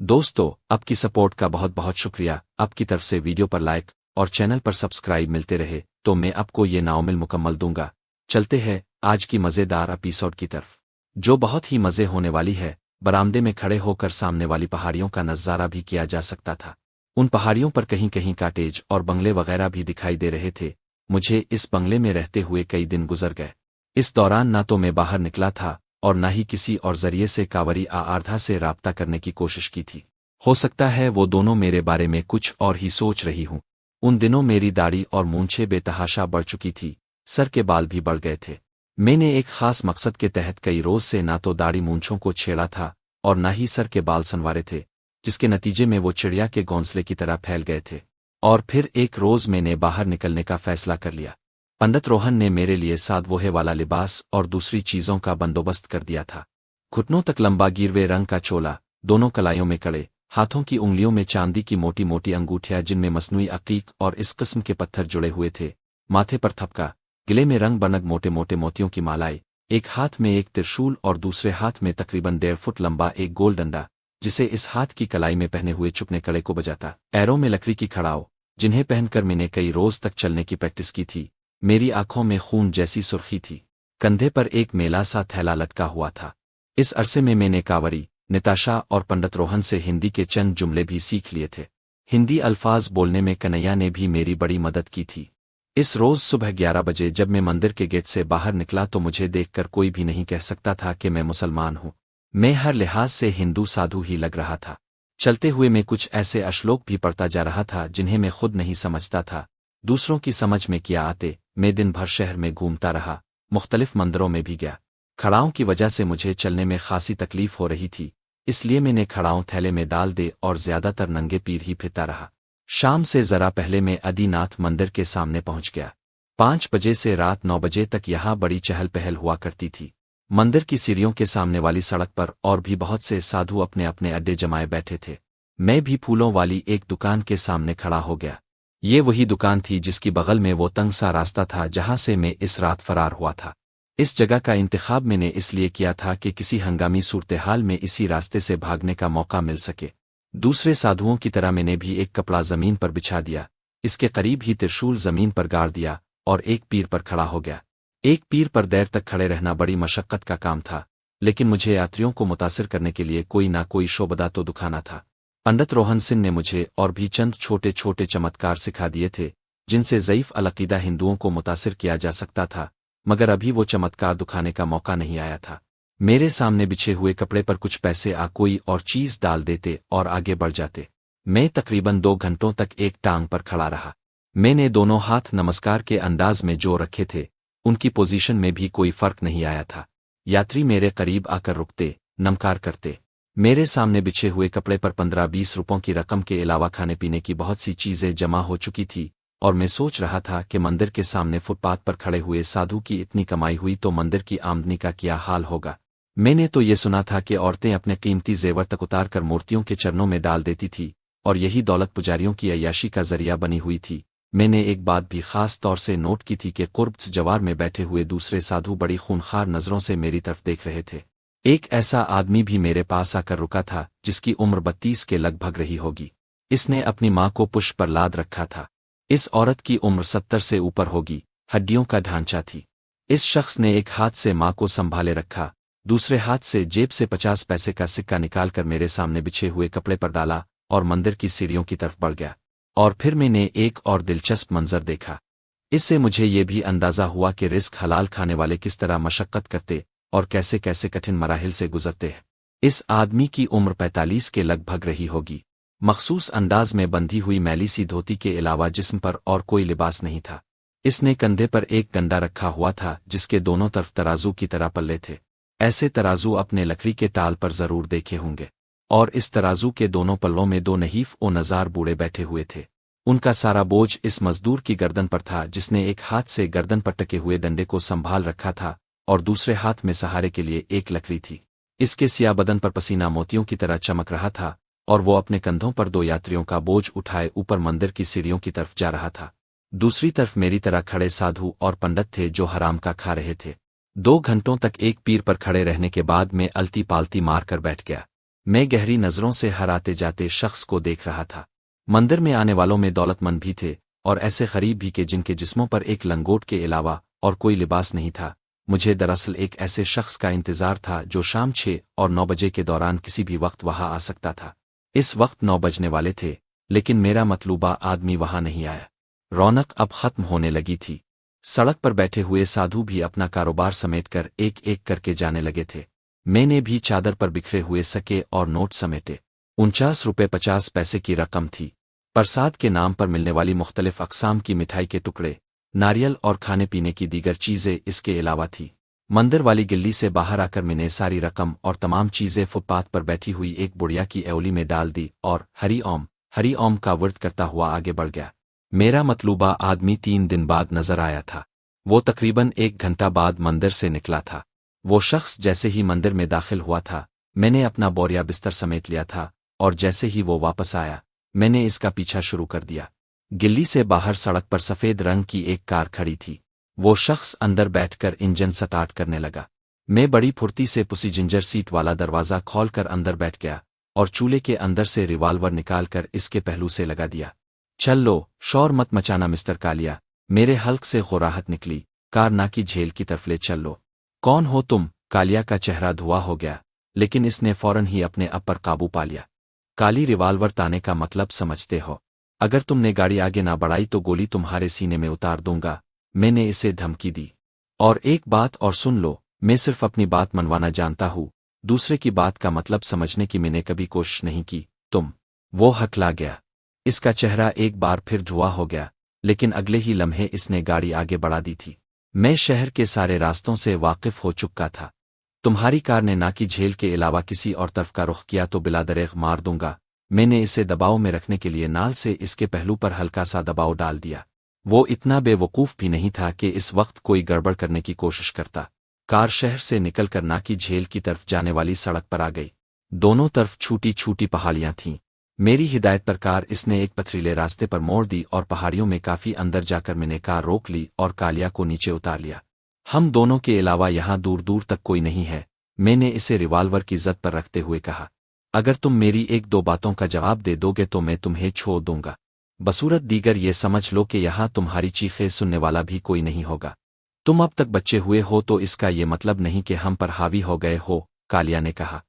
दोस्तों, आपकी सपोर्ट का बहुत बहुत शुक्रिया। आपकी तरफ से वीडियो पर लाइक और चैनल पर सब्सक्राइब मिलते रहे तो मैं आपको ये नाउमिल मुकम्मल दूंगा। चलते हैं आज की मज़ेदार एपिसोड की तरफ, जो बहुत ही मज़े होने वाली है। बरामदे में खड़े होकर सामने वाली पहाड़ियों का नज़ारा भी किया जा सकता था। उन पहाड़ियों पर कहीं कहीं काटेज और बंगले वगैरह भी दिखाई दे रहे थे। मुझे इस बंगले में रहते हुए कई दिन गुजर गए। इस दौरान ना तो मैं बाहर निकला था और ना ही किसी और जरिए से कांवरी आर्धा से राब्ता करने की कोशिश की थी। हो सकता है वो दोनों मेरे बारे में कुछ और ही सोच रही हूं। उन दिनों मेरी दाढ़ी और मूंछें बेतहाशा बढ़ चुकी थी, सर के बाल भी बढ़ गए थे। मैंने एक खास मकसद के तहत कई रोज से ना तो दाढ़ी मूंछों को छेड़ा था और ना ही सर के बाल संवारे थे, जिसके नतीजे में वो चिड़िया के घोंसले की तरह फैल गए थे। और फिर एक रोज मैंने बाहर निकलने का फैसला कर लिया। पंडित रोहन ने मेरे लिए सादवोहे वाला लिबास और दूसरी चीजों का बंदोबस्त कर दिया था। घुटनों तक लंबा गिरवे रंग का चोला, दोनों कलाइयों में कड़े, हाथों की उंगलियों में चांदी की मोटी मोटी अंगूठियां जिनमें मसनूई अकीक और इस किस्म के पत्थर जुड़े हुए थे, माथे पर थपका, गले में रंग बनग मोटे मोटे मोतियों की मालाएं, एक हाथ में एक त्रिशूल और दूसरे हाथ में तकरीबन 1.5 फुट लंबा एक गोल डंडा, जिसे इस हाथ की कलाई में पहने हुए चुपने कड़े को बजाता। पैरों में लकड़ी की खड़ाओ, जिन्हें पहनकर मैंने कई रोज तक चलने की प्रैक्टिस की थी। मेरी आंखों में खून जैसी सुर्खी थी। कंधे पर एक मेला सा थैला लटका हुआ था। इस अरसे में मैंने कांवरी, निताशा और पंडित रोहन से हिंदी के चंद जुमले भी सीख लिए थे। हिंदी अल्फाज बोलने में कन्हैया ने भी मेरी बड़ी मदद की थी। इस रोज सुबह 11 बजे जब मैं मंदिर के गेट से बाहर निकला तो मुझे देखकर कोई भी नहीं कह सकता था कि मैं मुसलमान हूं। मैं हर लिहाज से हिंदू साधु ही लग रहा था। चलते हुए मैं कुछ ऐसे अश्लोक भी पढ़ता जा रहा था जिन्हें मैं खुद नहीं समझता था, दूसरों की समझ में किया आते। मैं दिन भर शहर में घूमता रहा, मुख्तलिफ मंदिरों में भी गया। खड़ाओं की वजह से मुझे चलने में खासी तकलीफ हो रही थी, इसलिए मैंने खड़ाओं थैले में डाल दे और ज्यादातर नंगे पैर ही फिरता रहा। शाम से जरा पहले मैं आदिनाथ मंदिर के सामने पहुंच गया। 5 बजे से रात 9 बजे तक यहाँ बड़ी चहल पहल हुआ करती थी। मंदिर की सीढ़ियों के सामने वाली सड़क पर और भी बहुत से साधु अपने अपने अड्डे जमाए बैठे थे। मैं भी फूलों वाली एक दुकान के सामने खड़ा हो गया। ये वही दुकान थी जिसकी बगल में वो तंग सा रास्ता था जहां से मैं इस रात फरार हुआ था। इस जगह का इंतखाब मैंने इसलिए किया था कि किसी हंगामी सूरत-ए-हाल में इसी रास्ते से भागने का मौका मिल सके। दूसरे साधुओं की तरह मैंने भी एक कपड़ा जमीन पर बिछा दिया, इसके करीब ही त्रिशूल जमीन पर गाड़ दिया और एक पीर पर खड़ा हो गया। एक पीर पर देर तक खड़े रहना बड़ी मशक्कत का काम था, लेकिन मुझे यात्रियों को मुतासिर करने के लिए कोई ना कोई शोबदा तो दुखाना था। पंडित रोहन सिंह ने मुझे और भी चंद छोटे छोटे चमत्कार सिखा दिए थे जिनसे ज़ईफ अलअकीदा हिंदुओं को मुतासिर किया जा सकता था, मगर अभी वो चमत्कार दुखाने का मौका नहीं आया था। मेरे सामने बिछे हुए कपड़े पर कुछ पैसे कोई और चीज डाल देते और आगे बढ़ जाते। मैं तकरीबन 2 घंटों तक एक टांग पर खड़ा रहा। मैंने दोनों हाथ नमस्कार के अंदाज में जो रखे थे, उनकी पोजीशन में भी कोई फर्क नहीं आया था। यात्री मेरे करीब आकर रुकते, नमकार करते। मेरे सामने बिछे हुए कपड़े पर 15-20 रुपयों की रकम के अलावा खाने पीने की बहुत सी चीजें जमा हो चुकी थी और मैं सोच रहा था कि मंदिर के सामने फुटपाथ पर खड़े हुए साधु की इतनी कमाई हुई तो मंदिर की आमदनी का क्या हाल होगा। मैंने तो ये सुना था कि औरतें अपने कीमती जेवर तक उतार कर मूर्तियों के चरणों में डाल देती थी और यही दौलत पुजारियों की अय्याशी का जरिया बनी हुई थी। मैंने एक बात भी खास तौर से नोट की थी कि कुर्ब्स जवार में बैठे हुए दूसरे साधु बड़ी खूनखार नजरों से मेरी तरफ देख रहे थे। एक ऐसा आदमी भी मेरे पास आकर रुका था जिसकी उम्र 32 के लगभग रही होगी। इसने अपनी माँ को पुष्प पर लाद रखा था। इस औरत की उम्र 70 से ऊपर होगी, हड्डियों का ढांचा थी। इस शख्स ने एक हाथ से माँ को संभाले रखा, दूसरे हाथ से जेब से 50 पैसे का सिक्का निकालकर मेरे सामने बिछे हुए कपड़े पर डाला और मंदिर की सीढ़ियों की तरफ बढ़ गया। और फिर मैंने एक और दिलचस्प मंजर देखा। इससे मुझे ये भी अंदाजा हुआ कि रिस्क हलाल खाने वाले किस तरह मशक्कत करते और कैसे कैसे कठिन मराहिल से गुजरते हैं। इस आदमी की उम्र 45 के लगभग रही होगी। मखसूस अंदाज में बंधी हुई मैली सी धोती के अलावा जिस्म पर और कोई लिबास नहीं था। इसने कंधे पर एक डंडा रखा हुआ था जिसके दोनों तरफ तराजू की तरह पल्ले थे। ऐसे तराजू अपने लकड़ी के टाल पर जरूर देखे होंगे। और इस तराजू के दोनों पल्लों में 2 नहीफ ओ नजार बूढ़े बैठे हुए थे। उनका सारा बोझ इस मजदूर की गर्दन पर था जिसने एक हाथ से गर्दन पर टके हुए डंडे को संभाल रखा था और दूसरे हाथ में सहारे के लिए एक लकड़ी थी। इसके सिया बदन पर पसीना मोतियों की तरह चमक रहा था और वो अपने कंधों पर 2 यात्रियों का बोझ उठाए ऊपर मंदिर की सीढ़ियों की तरफ जा रहा था। दूसरी तरफ मेरी तरह खड़े साधु और पंडित थे जो हराम का खा रहे थे। 2 घंटों तक एक पीर पर खड़े रहने के बाद मैं अलती पालती मार कर बैठ गया। मैं गहरी नज़रों से हर आते जाते शख्स को देख रहा था। मंदिर में आने वालों में दौलतमंद भी थे और ऐसे गरीब भी के जिनके जिस्मों पर एक लंगोट के अलावा और कोई लिबास नहीं था। मुझे दरअसल एक ऐसे शख्स का इंतज़ार था जो शाम 6 और 9 बजे के दौरान किसी भी वक्त वहां आ सकता था। इस वक्त 9 बजने वाले थे, लेकिन मेरा मतलूबा आदमी वहां नहीं आया। रौनक अब खत्म होने लगी थी। सड़क पर बैठे हुए साधु भी अपना कारोबार समेटकर एक एक करके जाने लगे थे। मैंने भी चादर पर बिखरे हुए सके और नोट समेटे। 49 रुपये 50 पैसे की रकम थी। प्रसाद के नाम पर मिलने वाली मुख्तलिफ अक़साम की मिठाई के टुकड़े, नारियल और खाने पीने की दीगर चीज़ें इसके अलावा थी। मंदिर वाली गिल्ली से बाहर आकर मैंने सारी रकम और तमाम चीज़ें फुटपाथ पर बैठी हुई एक बुढ़िया की एवली में डाल दी और हरी ओम का वर्त करता हुआ आगे बढ़ गया। मेरा मतलूबा आदमी 3 दिन बाद नजर आया था। वो तकरीबन 1 घंटा बाद मंदिर से निकला था। वो शख्स जैसे ही मंदिर में दाखिल हुआ था, मैंने अपना बोरिया बिस्तर समेट लिया था और जैसे ही वो वापस आया, मैंने इसका पीछा शुरू कर दिया। गिल्ली से बाहर सड़क पर सफ़ेद रंग की एक कार खड़ी थी। वो शख्स अंदर बैठकर इंजन स्टार्ट करने लगा। मैं बड़ी फुर्ती से पुसी जिंजर सीट वाला दरवाज़ा खोलकर अंदर बैठ गया और चूल्हे के अंदर से रिवाल्वर निकालकर इसके पहलू से लगा दिया। चल लो, शोर मत मचाना मिस्टर कालिया, मेरे हल्क से गुर्राहट निकली। कार ना की झेल की तरफ ले चल लो। कौन हो तुम? कालिया का चेहरा धुआं हो गया, लेकिन इसने फौरन ही अपने आप पर काबू पा लिया। काली रिवाल्वर ताने का मतलब समझते हो? अगर तुमने गाड़ी आगे ना बढ़ाई तो गोली तुम्हारे सीने में उतार दूंगा, मैंने इसे धमकी दी। और एक बात और सुन लो, मैं सिर्फ अपनी बात मनवाना जानता हूँ, दूसरे की बात का मतलब समझने की मैंने कभी कोशिश नहीं की। वो हकला गया। इसका चेहरा एक बार फिर धुआं हो गया, लेकिन अगले ही लम्हे इसने गाड़ी आगे बढ़ा दी थी। मैं शहर के सारे रास्तों से वाकिफ हो चुका था। तुम्हारी कार ने ना की झेल के अलावा किसी और तरफ का रुख किया तो बिलादरेग मार दूंगा। मैंने इसे दबाव में रखने के लिए नाल से इसके पहलू पर हल्का सा दबाव डाल दिया। वो इतना बेवकूफ़ भी नहीं था कि इस वक्त कोई गड़बड़ करने की कोशिश करता। कार शहर से निकलकर ना की झेल की तरफ जाने वाली सड़क पर आ गई। दोनों तरफ छोटी छोटी पहाड़ियां थीं। मेरी हिदायत पर कार इसने एक पथरीले रास्ते पर मोड़ दी और पहाड़ियों में काफी अंदर जाकर मैंने कार रोक ली और कालिया को नीचे उतार लिया। हम दोनों के अलावा यहाँ दूर दूर तक कोई नहीं है, मैंने इसे रिवाल्वर की जद पर रखते हुए कहा। अगर तुम मेरी 1-2 बातों का जवाब दे दोगे तो मैं तुम्हें छोड़ दूंगा। बसूरत दीगर ये समझ लो कि यहाँ तुम्हारी चीखें सुनने वाला भी कोई नहीं होगा। तुम अब तक बच्चे हुए हो तो इसका ये मतलब नहीं कि हम पर हावी हो गए हो, कालिया ने कहा।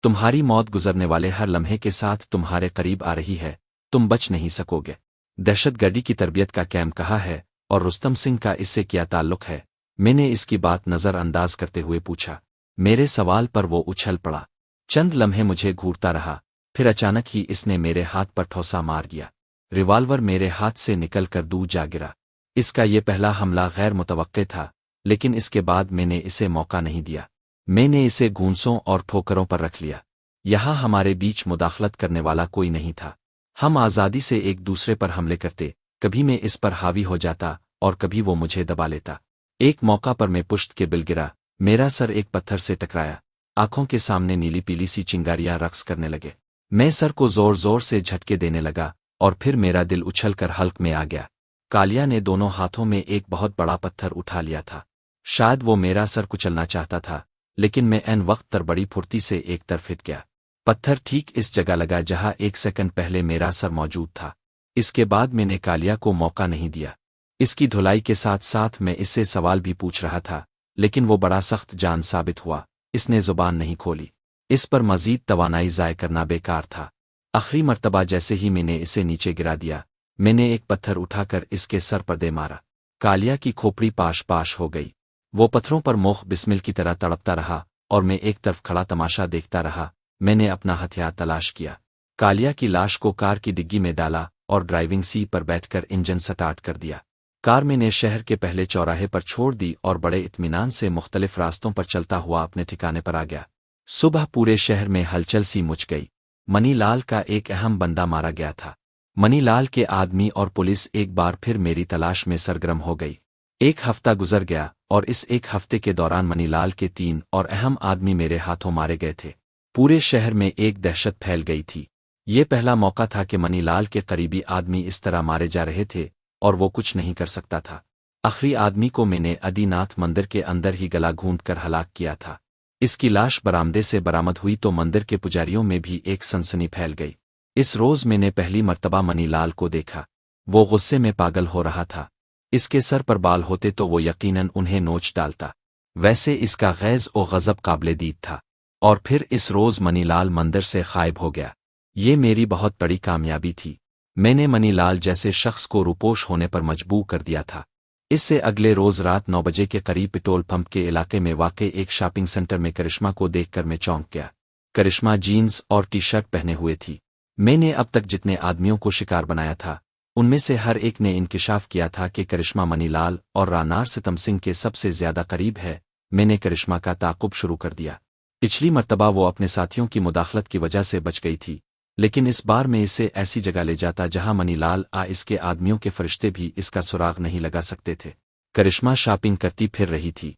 तुम्हारी मौत गुजरने वाले हर लम्हे के साथ तुम्हारे करीब आ रही है, तुम बच नहीं सकोगे। दहशतगर्दी की तरबियत का कैम्प कहाँ है और रुस्तम सिंह का इससे क्या ताल्लुक है? मैंने इसकी बात नज़रअंदाज करते हुए पूछा। मेरे सवाल पर वो उछल पड़ा। चंद लम्हे मुझे घूरता रहा, फिर अचानक ही इसने मेरे हाथ पर ठोसा मार दिया। रिवाल्वर मेरे हाथ से निकलकर दूर जा गिरा। इसका ये पहला हमला गैर मुतवक्के था, लेकिन इसके बाद मैंने इसे मौका नहीं दिया। मैंने इसे गूंसों और ठोकरों पर रख लिया। यहाँ हमारे बीच मुदाखलत करने वाला कोई नहीं था। हम आज़ादी से एक दूसरे पर हमले करते, कभी मैं इस पर हावी हो जाता और कभी वो मुझे दबा लेता। एक मौका पर मैं पुश्त के बिल गिरा, मेरा सर एक पत्थर से टकराया। आंखों के सामने नीली पीली सी चिंगारियां रक्स करने लगे। मैं सर को जोर जोर से झटके देने लगा और फिर मेरा दिल उछलकर हल्क में आ गया। कालिया ने दोनों हाथों में एक बहुत बड़ा पत्थर उठा लिया था। शायद वो मेरा सर कुचलना चाहता था, लेकिन मैं ऐन वक्त पर बड़ी फुर्ती से एक तरफ हिट गया। पत्थर ठीक इस जगह लगा जहां 1 सेकंड पहले मेरा सर मौजूद था। इसके बाद मैंने कालिया को मौका नहीं दिया। इसकी धुलाई के साथ साथ मैं इससे सवाल भी पूछ रहा था, लेकिन वो बड़ा सख्त जान साबित हुआ। इसने जुबान नहीं खोली। इस पर मजीद तवानाई ज़ाय करना बेकार था। आखिरी मर्तबा जैसे ही मैंने इसे नीचे गिरा दिया, मैंने एक पत्थर उठाकर इसके सर पर दे मारा। कालिया की खोपड़ी पाश पाश हो गई। वो पत्थरों पर मोख बिस्मिल की तरह तड़पता रहा और मैं एक तरफ खड़ा तमाशा देखता रहा। मैंने अपना हथियार तलाश किया। कालिया की लाश को कार की डिग्गी में डाला और ड्राइविंग सीट पर बैठकर इंजन स्टार्ट कर दिया। कार मैंने शहर के पहले चौराहे पर छोड़ दी और बड़े इत्मीनान से मुख्तलिफ रास्तों पर चलता हुआ अपने ठिकाने पर आ गया। सुबह पूरे शहर में हलचल सी मच गई। मनीलाल का एक अहम बंदा मारा गया था। मनीलाल के आदमी और पुलिस एक बार फिर मेरी तलाश में सरगर्म हो गई। 1 हफ्ता गुजर गया और इस 1 हफ्ते के दौरान मनीलाल के 3 और अहम आदमी मेरे हाथों मारे गए थे। पूरे शहर में एक दहशत फैल गई थी। ये पहला मौका था कि मनीलाल के करीबी आदमी इस तरह मारे जा रहे थे और वो कुछ नहीं कर सकता था। आखिरी आदमी को मैंने आदिनाथ मंदिर के अंदर ही गला घूंट कर हलाक किया था। اس کی لاش बरामदे سے बरामद हुई तो मंदिर के पुजारियों में भी एक सनसनी फैल गई। इस रोज मैंने पहली मर्तबा मनीलाल को देखा। वो गुस्से में पागल हो रहा था। इसके सर पर बाल होते तो वो यकीनन उन्हें नोच डालता। वैसे इसका गैज़ और गज़ब काबिले दीद था। और फिर इस रोज मनीलाल मंदिर से गायब हो गया। ये मेरी बहुत बड़ी कामयाबी थी। मैंने मनीलाल जैसे शख्स को रुपोश होने पर मजबूर कर दिया था। इससे अगले रोज रात 9 बजे के करीब पेट्रोल पंप के इलाके में वाक़ई एक शॉपिंग सेंटर में करिश्मा को देखकर मैं चौंक गया। करिश्मा जीन्स और टी शर्ट पहने हुए थी। मैंने अब तक जितने आदमियों को शिकार बनाया था उनमें से हर एक ने इंकिशाफ किया था कि करिश्मा मनीलाल और रानार सितम सिंह के सबसे ज्यादा करीब है। मैंने करिश्मा का ताक़ुब शुरू कर दिया। पिछली मर्तबा वो अपने साथियों की मुदाखलत की वजह से बच गई थी, लेकिन इस बार मैं इसे ऐसी जगह ले जाता जहां मनीलाल इसके आदमियों के फरिश्ते भी इसका सुराग नहीं लगा सकते थे। करिश्मा शॉपिंग करती फिर रही थी।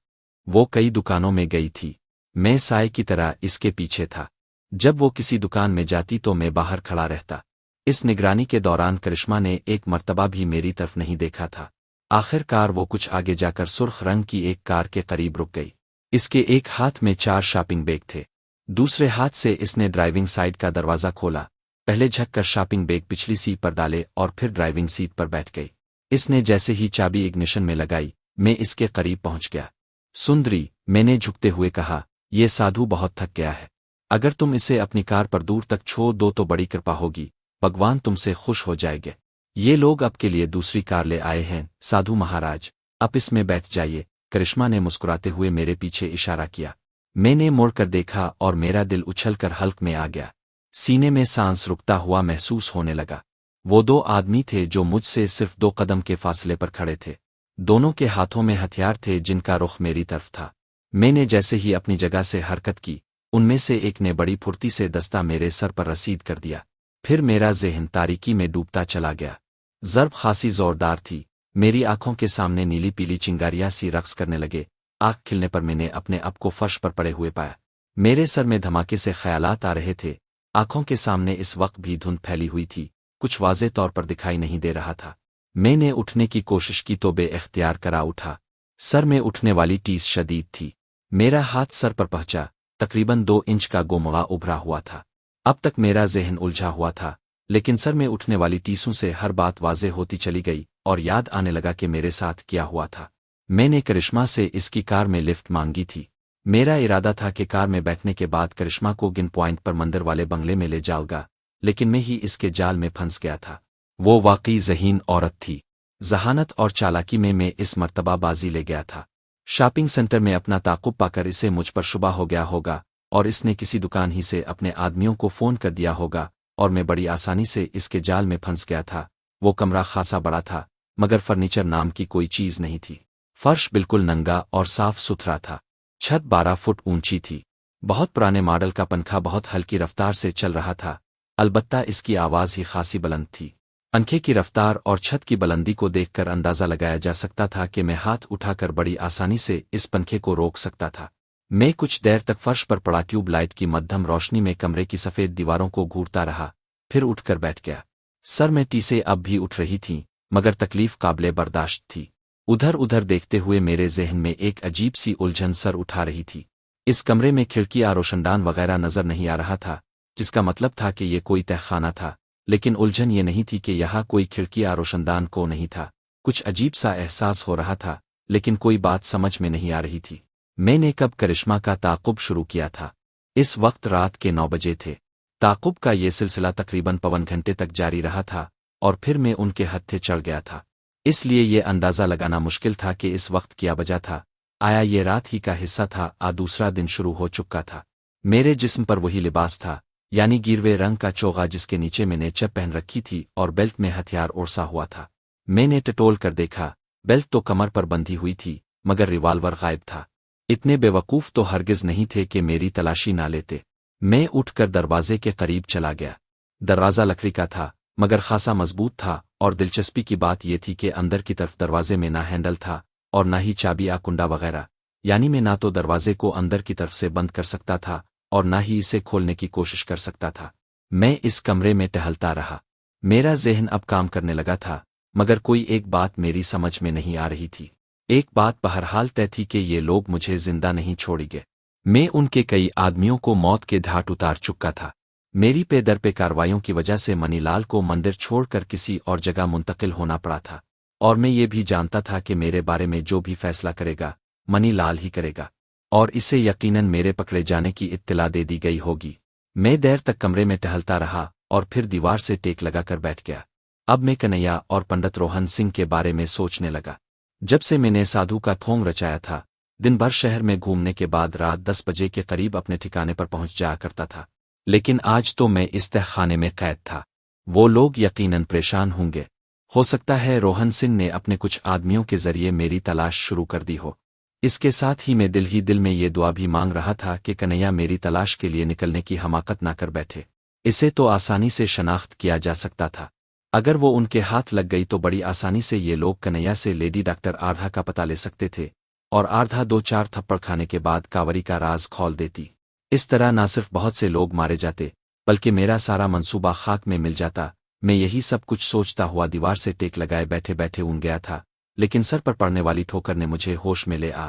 वो कई दुकानों में गई थी। मैं साए की तरह इसके पीछे था। जब वो किसी दुकान में जाती तो मैं बाहर खड़ा रहता। इस निगरानी के दौरान करिश्मा ने एक मर्तबा भी मेरी तरफ नहीं देखा था। आखिरकार वो कुछ आगे जाकर सुर्ख रंग की एक कार के करीब रुक गई। इसके एक हाथ में 4 शॉपिंग बैग थे। दूसरे हाथ से इसने ड्राइविंग साइड का दरवाज़ा खोला। पहले झुककर शॉपिंग बैग पिछली सीट पर डाले और फिर ड्राइविंग सीट पर बैठ गई। इसने जैसे ही चाबी इग्निशन में लगाई, मैं इसके करीब पहुंच गया। सुंदरी, मैंने झुकते हुए कहा, यह साधु बहुत थक गया है। अगर तुम इसे अपनी कार पर दूर तक छोड़ दो तो बड़ी कृपा होगी। भगवान तुमसे खुश हो जाएंगे। ये लोग आपके लिए दूसरी कार ले आए हैं साधु महाराज, आप इसमें बैठ जाइए। करिश्मा ने मुस्कुराते हुए मेरे पीछे इशारा किया। मैंने मुड़कर देखा और मेरा दिल उछलकर हल्क में आ गया। सीने में सांस रुकता हुआ महसूस होने लगा। वो 2 आदमी थे जो मुझसे सिर्फ 2 कदम के फासले पर खड़े थे। दोनों के हाथों में हथियार थे जिनका रुख मेरी तरफ था। मैंने जैसे ही अपनी जगह से हरकत की, उनमें से एक ने बड़ी फुर्ती से दस्ता मेरे सर पर रसीद कर दिया। फिर मेरा ज़हन तारीकी में डूबता चला गया। ज़र्ब खासी ज़ोरदार थी। मेरी आंखों के सामने नीली पीली चिंगारियां सी रक्स करने लगे। आँख खिलने पर मैंने अपने आप को फर्श पर पड़े हुए पाया। मेरे सर में धमाके से ख्यालात आ रहे थे। आंखों के सामने इस वक्त भी धुंध फैली हुई थी। कुछ वाज़े तौर पर दिखाई नहीं दे रहा था। मैंने उठने की कोशिश की तो बे-इख्तियार करा उठा। सर में उठने वाली टीस शदीद थी। मेरा हाथ सर पर पहुंचा। तकरीबन 2 इंच का गोमगा उभरा हुआ था। अब तक मेरा ज़हन उलझा हुआ था, लेकिन सर में उठने वाली टीसों से हर बात वाज़े होती चली गई और याद आने लगा कि मेरे साथ क्या हुआ था। मैंने करिश्मा से इसकी कार में लिफ्ट मांगी थी। मेरा इरादा था कि कार में बैठने के बाद करिश्मा को गिन पॉइंट पर मंदिर वाले बंगले में ले जाऊंगा, लेकिन मैं ही इसके जाल में फंस गया था। वो वाकई ज़हीन औरत थी। जहानत और चालाकी में मैं इस मर्तबा बाजी ले गया था। शॉपिंग सेंटर में अपना ताक़ुब पाकर इसे मुझ पर शुबा हो गया होगा और इसने किसी दुकान ही से अपने आदमियों को फ़ोन कर दिया होगा और मैं बड़ी आसानी से इसके जाल में फंस गया था। वो कमरा खासा बड़ा था, मगर फर्नीचर नाम की कोई चीज़ नहीं थी। फर्श बिल्कुल नंगा और साफ सुथरा था। छत 12 फुट ऊंची थी। बहुत पुराने मॉडल का पंखा बहुत हल्की रफ्तार से चल रहा था, अलबत्ता इसकी आवाज़ ही खासी बुलंद थी। पंखे की रफ्तार और छत की बुलंदी को देखकर अंदाज़ा लगाया जा सकता था कि मैं हाथ उठाकर बड़ी आसानी से इस पंखे को रोक सकता था। मैं कुछ देर तक फर्श पर पड़ा ट्यूब लाइट की मध्यम रोशनी में कमरे की सफ़ेद दीवारों को घूरता रहा, फिर उठकर बैठ गया। सर में टीसें अब भी उठ रही थीं, मगर तकलीफ काबिले बर्दाश्त थी। उधर उधर देखते हुए मेरे ज़हन में एक अजीब सी उलझन सर उठा रही थी। इस कमरे में खिड़कियां रोशनदान वगैरह नजर नहीं आ रहा था, जिसका मतलब था कि ये कोई तहखाना था। लेकिन उलझन ये नहीं थी कि यहाँ कोई खिड़कियां रोशनदान को नहीं था। कुछ अजीब सा एहसास हो रहा था, लेकिन कोई बात समझ में नहीं आ रही थी। मैंने कब करिश्मा का ताक़ुब शुरू किया था? इस वक्त रात के 9 बजे थे। ताक़ुब का ये सिलसिला तकरीबन 5 घंटे तक जारी रहा था और फिर मैं उनके हत्थे चढ़ गया था। इसलिए ये अंदाज़ा लगाना मुश्किल था कि इस वक्त क्या वजह था। आया ये रात ही का हिस्सा था दूसरा दिन शुरू हो चुका था। मेरे जिस्म पर वही लिबास था, यानी गिरवे रंग का चोगा जिसके नीचे मैंने चप पहन रखी थी और बेल्ट में हथियार ओढ़ा हुआ था। मैंने टटोल कर देखा, बेल्ट तो कमर पर बंधी हुई थी, मगर रिवाल्वर गायब था। इतने बेवकूफ़ तो हरगिज़ नहीं थे कि मेरी तलाशी ना लेते। मैं उठकर दरवाजे के करीब चला गया। दरवाज़ा लकड़ी का था, मगर खासा मजबूत था, और दिलचस्पी की बात यह थी कि अंदर की तरफ दरवाजे में ना हैंडल था और ना ही चाबी कुंडा वगैरह, यानी मैं ना तो दरवाजे को अंदर की तरफ से बंद कर सकता था और ना ही इसे खोलने की कोशिश कर सकता था। मैं इस कमरे में टहलता रहा। मेरा ज़हन अब काम करने लगा था, मगर कोई एक बात मेरी समझ में नहीं आ रही थी। एक बात बहरहाल तय थी कि ये लोग मुझे जिंदा नहीं छोड़ेंगे। मैं उनके कई आदमियों को मौत के घाट उतार चुका था। मेरी पे दर पे कार्रवाइयों की वजह से मनीलाल को मंदिर छोड़कर किसी और जगह मुंतकिल होना पड़ा था, और मैं ये भी जानता था कि मेरे बारे में जो भी फैसला करेगा मनीलाल ही करेगा, और इसे यकीनन मेरे पकड़े जाने की इत्तला दे दी गई होगी। मैं देर तक कमरे में टहलता रहा और फिर दीवार से टेक लगाकर बैठ गया। अब मैं कन्हैया और पंडित रोहन सिंह के बारे में सोचने लगा। जब से मैंने साधु का ढोंग रचाया था, दिन भर शहर में घूमने के बाद रात 10 बजे के करीब अपने ठिकाने पर पहुंच जाया करता था, लेकिन आज तो मैं इस तहखाने में कैद था। वो लोग यकीनन परेशान होंगे। हो सकता है रोहन सिंह ने अपने कुछ आदमियों के जरिए मेरी तलाश शुरू कर दी हो। इसके साथ ही मैं दिल ही दिल में ये दुआ भी मांग रहा था कि कन्हैया मेरी तलाश के लिए निकलने की हमाकत ना कर बैठे। इसे तो आसानी से शनाख्त किया जा सकता था। अगर वो उनके हाथ लग गई तो बड़ी आसानी से ये लोग कन्हैया से लेडी डॉक्टर आर्धा का पता ले सकते थे, और आर्धा 2-4 थप्पड़ खाने के बाद कांवरी का राज खोल देती। इस तरह न सिर्फ बहुत से लोग मारे जाते, बल्कि मेरा सारा मंसूबा खाक में मिल जाता। मैं यही सब कुछ सोचता हुआ दीवार से टेक लगाए बैठे बैठे ऊँघ गया था, लेकिन सर पर पड़ने वाली ठोकर ने मुझे होश में ले आ।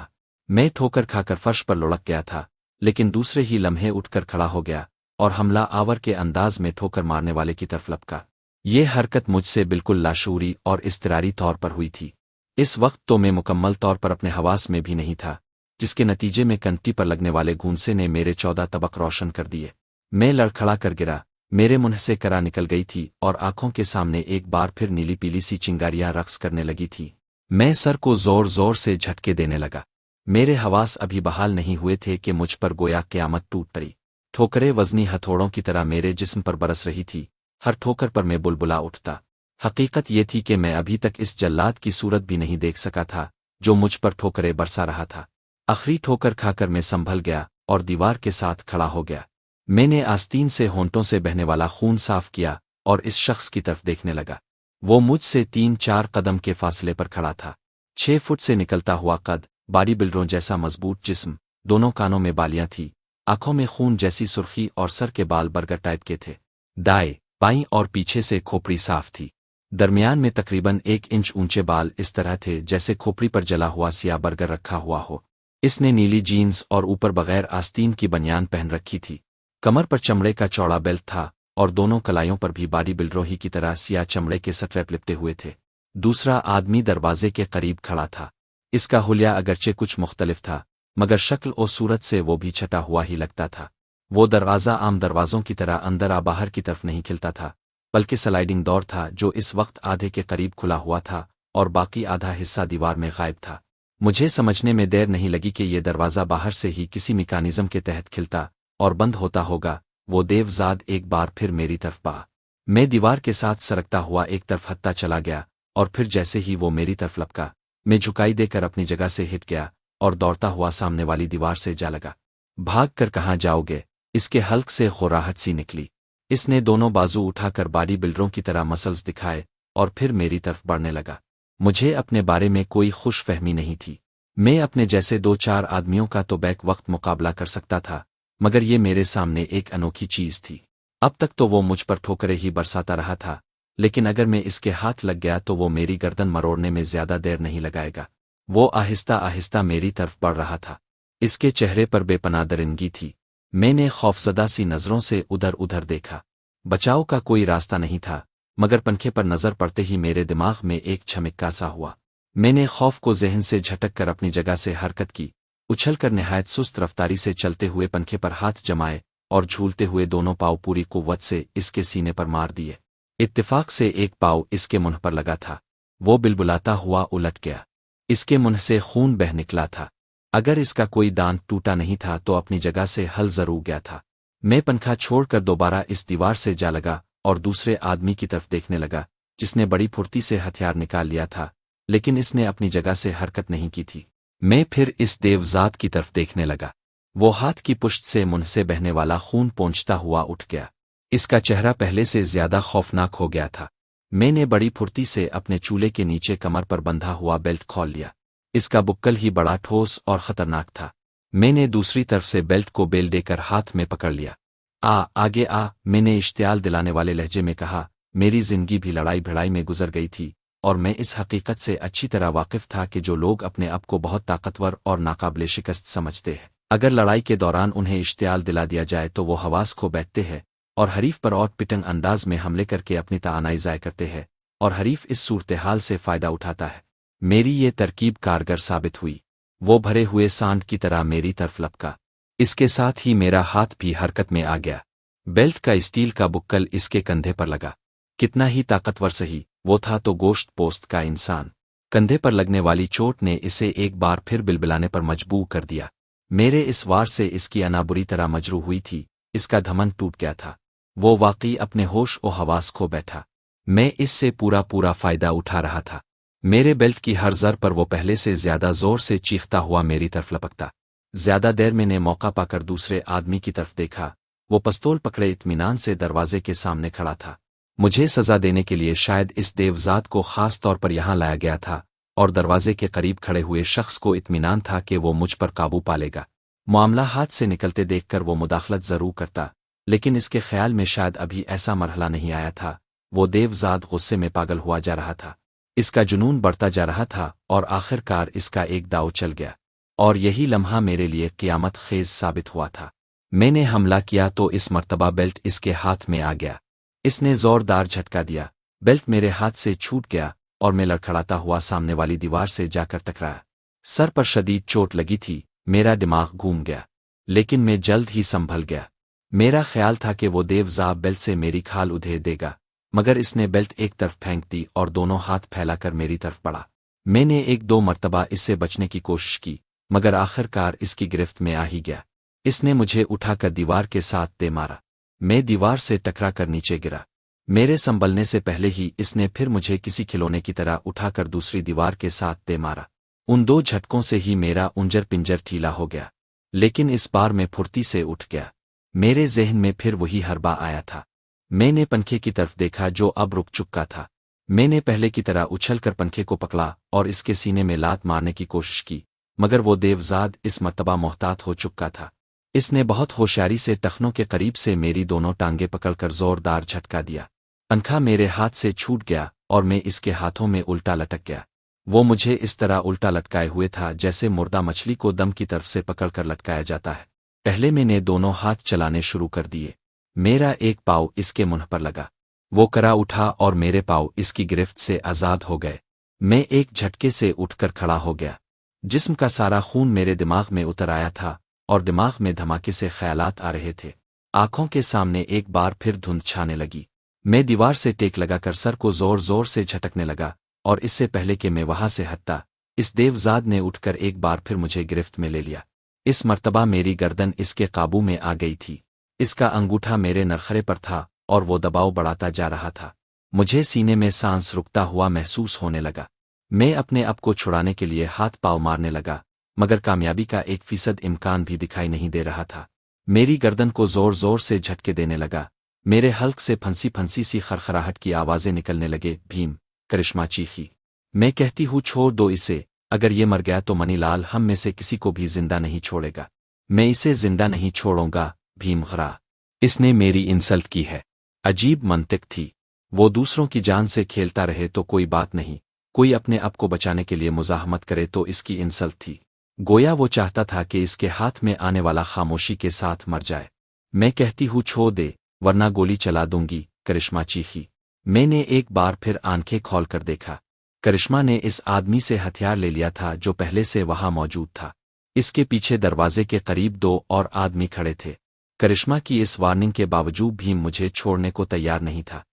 मैं ठोकर खाकर फर्श पर लुढ़क गया था, लेकिन दूसरे ही लम्हे उठकर खड़ा हो गया और हमला आवर के अंदाज में ठोकर मारने वाले की तरफ लपका। ये हरकत मुझसे बिल्कुल लाशूरी और इस्तरारी तौर पर हुई थी। इस वक्त तो मैं मुकम्मल तौर पर अपने हवास में भी नहीं था, जिसके नतीजे में कंटी पर लगने वाले घूंसे ने मेरे 14 तबक रोशन कर दिए। मैं लड़खड़ा कर गिरा, मेरे मुंह से करा निकल गई थी और आंखों के सामने एक बार फिर नीली पीली सी चिंगारियां रक्स करने लगी थी। मैं सर को जोर जोर से झटके देने लगा। मेरे हवास अभी बहाल नहीं हुए थे कि मुझ पर गोया क़यामत टूट पड़ी। ठोकरें वज़नी हथौड़ों की तरह मेरे जिस्म पर बरस रही थी। हर ठोकर पर मैं बुलबुला उठता। हकीकत ये थी कि मैं अभी तक इस जल्लाद की सूरत भी नहीं देख सका था जो मुझ पर ठोकरें बरसा रहा था। आखिरी ठोकर खाकर मैं संभल गया और दीवार के साथ खड़ा हो गया। मैंने आस्तीन से होंठों से बहने वाला खून साफ किया और इस शख्स की तरफ देखने लगा। वो मुझसे 3-4 कदम के फासले पर खड़ा था। 6 फुट से निकलता हुआ कद, बॉडी बिल्डरों जैसा मजबूत जिस्म, दोनों कानों में बालियां थी, आंखों में खून जैसी सुर्खी और सर के बाल बर्गर टाइप के थे। दाएं, बाईं और पीछे से खोपड़ी साफ थी। दरमियान में तकरीबन 1 इंच ऊंचे बाल इस तरह थे जैसे खोपड़ी पर जला हुआ सिया बर्गर रखा हुआ हो। इसने नीली जीन्स और ऊपर बगैर आस्तीन की बनियान पहन रखी थी। कमर पर चमड़े का चौड़ा बेल्ट था और दोनों कलाइयों पर भी बॉडी बिल्डरों ही की तरह सिया चमड़े के स्ट्रैप लिपटे हुए थे। दूसरा आदमी दरवाजे के करीब खड़ा था। इसका हुलिया अगरचे कुछ मुख्तलिफ था, मगर शक्ल और सूरत से वो भी छटा हुआ ही लगता था। वो दरवाज़ा आम दरवाज़ों की तरह अंदर आ बाहर की तरफ नहीं खिलता था, बल्कि स्लाइडिंग डोर था जो इस वक्त आधे के करीब खुला हुआ था और बाकी आधा हिस्सा दीवार में गायब था। मुझे समझने में देर नहीं लगी कि ये दरवाज़ा बाहर से ही किसी मैकेनिज्म के तहत खिलता और बंद होता होगा। वो देवजाद एक बार फिर मेरी तरफ पा। मैं दीवार के साथ सरकता हुआ एक तरफ हत्ता चला गया और फिर जैसे ही वो मेरी तरफ लपका, मैं झुकाई देकर अपनी जगह से हिट गया और दौड़ता हुआ सामने वाली दीवार से जा लगा। भाग कर कहाँ जाओगे? इसके हल्क से खुराहट सी निकली। इसने दोनों बाजू उठाकर बॉडी बिल्डरों की तरह मसल्स दिखाए और फिर मेरी तरफ बढ़ने लगा। मुझे अपने बारे में कोई खुश फहमी नहीं थी। मैं अपने जैसे 2-4 आदमियों का तो बैक वक्त मुकाबला कर सकता था, मगर ये मेरे सामने एक अनोखी चीज थी। अब तक तो वो मुझ पर ठोकरें ही बरसाता रहा था, लेकिन अगर मैं इसके हाथ लग गया तो वो मेरी गर्दन मरोड़ने में ज्यादा देर नहीं लगाएगा। वो आहिस्ता आहिस्ता मेरी तरफ बढ़ रहा था। इसके चेहरे पर बेपनाह दरिंदगी थी। मैंने खौफजदा सी नजरों से उधर उधर देखा। बचाव का कोई रास्ता नहीं था, मगर पंखे पर नजर पड़ते ही मेरे दिमाग में एक झमिक्का सा हुआ। मैंने खौफ को ज़हन से झटक कर अपनी जगह से हरकत की, उछलकर निहायत सुस्त रफ्तारी से चलते हुए पंखे पर हाथ जमाए और झूलते हुए दोनों पाँव पूरी कुव्वत से इसके सीने पर मार दिए। इत्तेफाक से एक पाँव इसके मुंह पर लगा था। वो बिलबुलाता हुआ उलट गया। इसके मुंह से खून बह निकला था। अगर इसका कोई दांत टूटा नहीं था तो अपनी जगह से हल जरूर गया था। मैं पंखा छोड़कर दोबारा इस दीवार से जा लगा और दूसरे आदमी की तरफ देखने लगा, जिसने बड़ी फुर्ती से हथियार निकाल लिया था, लेकिन इसने अपनी जगह से हरकत नहीं की थी। मैं फिर इस देवजात की तरफ देखने लगा। वो हाथ की पुश्त से मुंह से बहने वाला खून पोंछता हुआ उठ गया। इसका चेहरा पहले से ज्यादा खौफनाक हो गया था। मैंने बड़ी फुर्ती से अपने चूल्हे के नीचे कमर पर बंधा हुआ बेल्ट खोल लिया। इसका बुक्कल ही बड़ा ठोस और खतरनाक था। मैंने दूसरी तरफ से बेल्ट को बेल देकर हाथ में पकड़ लिया। आगे आ, मैंने इश्तियाल दिलाने वाले लहजे में कहा। मेरी जिंदगी भी लड़ाई भिड़ाई में गुजर गई थी और मैं इस हकीकत से अच्छी तरह वाकिफ था कि जो लोग अपने आप को बहुत ताकतवर और नाकाबिले शिकस्त समझते हैं, अगर लड़ाई के दौरान उन्हें इश्तियाल दिला दिया जाए तो वो हवास खो बैठते हैं और हरीफ पर और पिटंग अंदाज में हमले करके अपनी तानाई ज़ाय करते हैं और हरीफ इस सूरत हाल से फ़ायदा उठाता है। मेरी ये तरकीब कारगर साबित हुई। वो भरे हुए सांड की तरह मेरी तरफ लपका। इसके साथ ही मेरा हाथ भी हरकत में आ गया। बेल्ट का स्टील का बुक्कल इसके कंधे पर लगा। कितना ही ताकतवर सही, वो था तो गोश्त पोस्त का इंसान। कंधे पर लगने वाली चोट ने इसे एक बार फिर बिलबिलाने पर मजबूर कर दिया। मेरे इस वार से इसकी अना बुरी तरह मजरूह हुई थी। इसका धमन टूट गया था। वो वाकई अपने होश और हवास खो बैठा। मैं इससे पूरा फ़ायदा उठा रहा था। मेरे बेल्ट की हर जर पर वो पहले से ज्यादा जोर से चीखता हुआ मेरी तरफ लपकता। ज्यादा देर मैंने मौका पाकर दूसरे आदमी की तरफ देखा। वो पिस्तौल पकड़े इत्मीनान से दरवाजे के सामने खड़ा था। मुझे सजा देने के लिए शायद इस देवजात को खास तौर पर यहां लाया गया था और दरवाजे के करीब खड़े हुए शख्स को इत्मीनान था कि वो मुझ पर काबू पा लेगा। मामला हाथ से निकलते देखकर वो मुदाखलत जरूर करता, लेकिन इसके ख्याल में शायद अभी ऐसा मरहला नहीं आया था। वो देवजात गुस्से में पागल हुआ जा रहा था। इसका जुनून बढ़ता जा रहा था और आखिरकार इसका एक दाव चल गया। और यही लम्हा मेरे लिए क़यामत खेज साबित हुआ था। मैंने हमला किया तो इस मर्तबा बेल्ट इसके हाथ में आ गया। इसने जोरदार झटका दिया। बेल्ट मेरे हाथ से छूट गया और मैं लड़खड़ाता हुआ सामने वाली दीवार से जाकर टकराया। सर पर शदीद चोट लगी थी। मेरा दिमाग घूम गया, लेकिन मैं जल्द ही संभल गया। मेरा ख्याल था कि वो देवज़ा बेल्ट से मेरी खाल उधेड़ देगा, मगर इसने बेल्ट एक तरफ फेंक दी और दोनों हाथ फैलाकर मेरी तरफ बढ़ा। मैंने एक दो मर्तबा इससे बचने की कोशिश की, मगर आखिरकार इसकी गिरफ्त में आ ही गया। इसने मुझे उठाकर दीवार के साथ दे मारा। मैं दीवार से टकरा कर नीचे गिरा। मेरे संभलने से पहले ही इसने फिर मुझे किसी खिलौने की तरह उठाकर दूसरी दीवार के साथ दे मारा। उन दो झटकों से ही मेरा उंजर पिंजर ढीला हो गया, लेकिन इस बार मैं फुर्ती से उठ गया। मेरे ज़हन में फिर वही हरबा आया था। मैंने पंखे की तरफ देखा जो अब रुक चुका था। मैंने पहले की तरह उछलकर पंखे को पकड़ा और इसके सीने में लात मारने की कोशिश की, मगर वो देवजाद इस मर्तबा मोहतात हो चुका था। इसने बहुत होशियारी से टखनों के करीब से मेरी दोनों टांगें पकड़कर जोरदार झटका दिया। पंखा मेरे हाथ से छूट गया और मैं इसके हाथों में उल्टा लटक गया। वो मुझे इस तरह उल्टा लटकाए हुए था जैसे मुर्दा मछली को दम की तरफ से पकड़कर लटकाया जाता है। पहले मैंने दोनों हाथ चलाने शुरू कर दिए। मेरा एक पाँव इसके मुंह पर लगा। वो करा उठा और मेरे पाँव इसकी गिरफ्त से आज़ाद हो गए। मैं एक झटके से उठकर खड़ा हो गया। जिस्म का सारा खून मेरे दिमाग में उतर आया था और दिमाग में धमाके से ख्यालात आ रहे थे। आंखों के सामने एक बार फिर धुंध छाने लगी। मैं दीवार से टेक लगाकर सर को जोर जोर से झटकने लगा और इससे पहले कि मैं वहां से हटता, इस देवजाद ने उठकर एक बार फिर मुझे गिरफ्त में ले लिया। इस मर्तबा मेरी गर्दन इसके काबू में आ गई थी। इसका अंगूठा मेरे नरखरे पर था और वो दबाव बढ़ाता जा रहा था। मुझे सीने में सांस रुकता हुआ महसूस होने लगा। मैं अपने आप को छुड़ाने के लिए हाथ पाँव मारने लगा, मगर कामयाबी का 1% इम्कान भी दिखाई नहीं दे रहा था। मेरी गर्दन को जोर जोर से झटके देने लगा। मेरे हल्क से फंसी फंसी सी खरखराहट की आवाज़ें निकलने लगे। भीम, करिश्मा चीखी। मैं कहती हूँ छोड़ दो इसे, अगर ये मर गया तो मनीलाल हम में से किसी को भी जिंदा नहीं छोड़ेगा। मैं इसे जिंदा नहीं छोड़ूंगा। भीम घरा। इसने मेरी इंसल्ट की है। अजीब मंतिक थी। वो दूसरों की जान से खेलता रहे तो कोई बात नहीं, कोई अपने आप को बचाने के लिए मुजाहमत करे तो इसकी इंसल्ट थी। गोया वो चाहता था कि इसके हाथ में आने वाला खामोशी के साथ मर जाए। मैं कहती हूँ छोड़ दे, वरना गोली चला दूंगी। करिश्मा चीखी। मैंने एक बार फिर आंखें खोल कर देखा। करिश्मा ने इस आदमी से हथियार ले लिया था जो पहले से वहां मौजूद था। इसके पीछे दरवाजे के करीब 2 और आदमी खड़े थे। करिश्मा की इस वार्निंग के बावजूद भीम मुझे छोड़ने को तैयार नहीं था।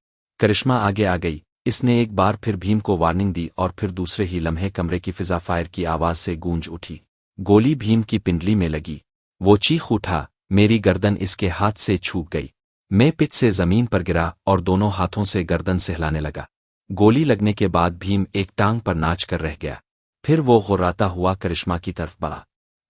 करिश्मा आगे आ गई। इसने एक बार फिर भीम को वार्निंग दी और फिर दूसरे ही लम्हे कमरे की फिजा फायर की आवाज से गूंज उठी। गोली भीम की पिंडली में लगी। वो चीख उठा। मेरी गर्दन इसके हाथ से छूट गई। मैं पिच से जमीन पर गिरा और दोनों हाथों से गर्दन सहलाने लगा। गोली लगने के बाद भीम एक टांग पर नाच कर रह गया। फिर वो गुर्राता हुआ करिश्मा की तरफ बढ़ा।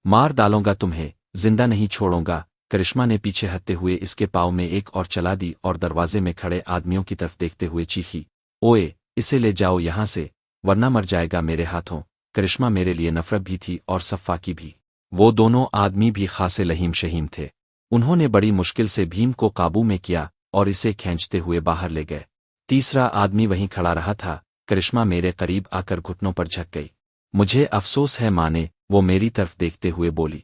मार डालूंगा तुम्हें, जिंदा नहीं छोड़ूंगा। करिश्मा ने पीछे हटते हुए इसके पाँव में एक और चला दी और दरवाजे में खड़े आदमियों की तरफ देखते हुए चीखी, ओए, इसे ले जाओ यहां से, वरना मर जाएगा मेरे हाथों। करिश्मा मेरे लिए नफरत भी थी और सफ़ा की भी। वो दोनों आदमी भी खासे लहीम शहीम थे। उन्होंने बड़ी मुश्किल से भीम को काबू में किया और इसे खींचते हुए बाहर ले गए। तीसरा आदमी वहीं खड़ा रहा था। करिश्मा मेरे करीब आकर घुटनों पर झुक गई। मुझे अफसोस है माने, वो मेरी तरफ देखते हुए बोली।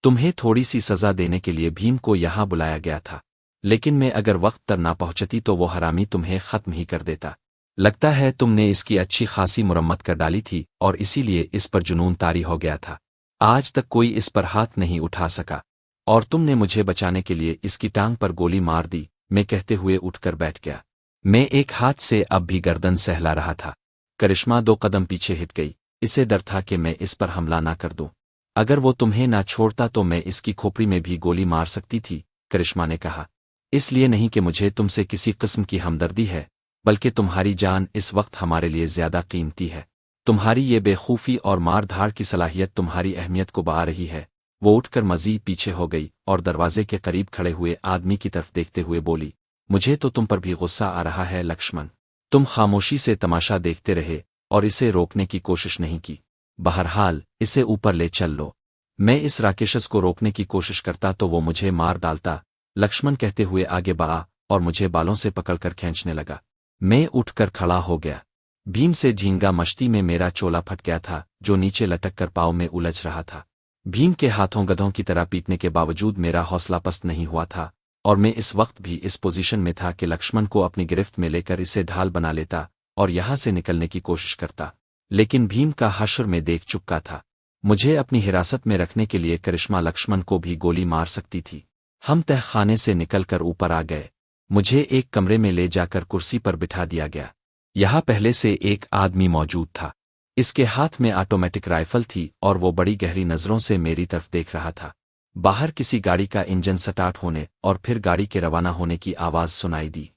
तुम्हें थोड़ी सी सजा देने के लिए भीम को यहाँ बुलाया गया था, लेकिन मैं अगर वक्त पर ना पहुंचती तो वो हरामी तुम्हें खत्म ही कर देता। लगता है तुमने इसकी अच्छी खासी मुरम्मत कर डाली थी और इसीलिए इस पर जुनून तारी हो गया था। आज तक कोई इस पर हाथ नहीं उठा सका और तुमने मुझे बचाने के लिए इसकी टांग पर गोली मार दी। मैं कहते हुए उठकर बैठ गया। मैं एक हाथ से अब भी गर्दन सहला रहा था। करिश्मा 2 कदम पीछे हट गई। इसे डर था कि मैं इस पर हमला ना कर दूं। अगर वो तुम्हें ना छोड़ता तो मैं इसकी खोपड़ी में भी गोली मार सकती थी, करिश्मा ने कहा। इसलिए नहीं कि मुझे तुमसे किसी किस्म की हमदर्दी है, बल्कि तुम्हारी जान इस वक्त हमारे लिए ज्यादा कीमती है। तुम्हारी ये बेखूफी और मार धाड़ की सलाहियत तुम्हारी अहमियत को बा रही है। वो उठकर मजीद पीछे हो गई और दरवाजे के करीब खड़े हुए आदमी की तरफ देखते हुए बोली, मुझे तो तुम पर भी गुस्सा आ रहा है लक्ष्मण। तुम खामोशी से तमाशा देखते रहे और इसे रोकने की कोशिश नहीं की। बहरहाल इसे ऊपर ले चल लो। मैं इस राकेशस को रोकने की कोशिश करता तो वो मुझे मार डालता, लक्ष्मण कहते हुए आगे बढ़ा और मुझे बालों से पकड़कर खींचने लगा। मैं उठकर खड़ा हो गया। भीम से झींगा मश्ती में मेरा चोला फट गया था जो नीचे लटक कर पाँव में उलझ रहा था। भीम के हाथों गधों की तरह पीटने के बावजूद मेरा हौसला पस्त नहीं हुआ था और मैं इस वक्त भी इस पोजीशन में था कि लक्ष्मण को अपनी गिरफ्त में लेकर इसे ढाल बना लेता और यहाँ से निकलने की कोशिश करता। लेकिन भीम का हश्र में देख चुका था। मुझे अपनी हिरासत में रखने के लिए करिश्मा लक्ष्मण को भी गोली मार सकती थी। हम तहखाने से निकलकर ऊपर आ गए। मुझे एक कमरे में ले जाकर कुर्सी पर बिठा दिया गया। यहाँ पहले से एक आदमी मौजूद था। इसके हाथ में ऑटोमेटिक राइफल थी और वो बड़ी गहरी नज़रों से मेरी तरफ देख रहा था। बाहर किसी गाड़ी का इंजन स्टार्ट होने और फिर गाड़ी के रवाना होने की आवाज़ सुनाई दी।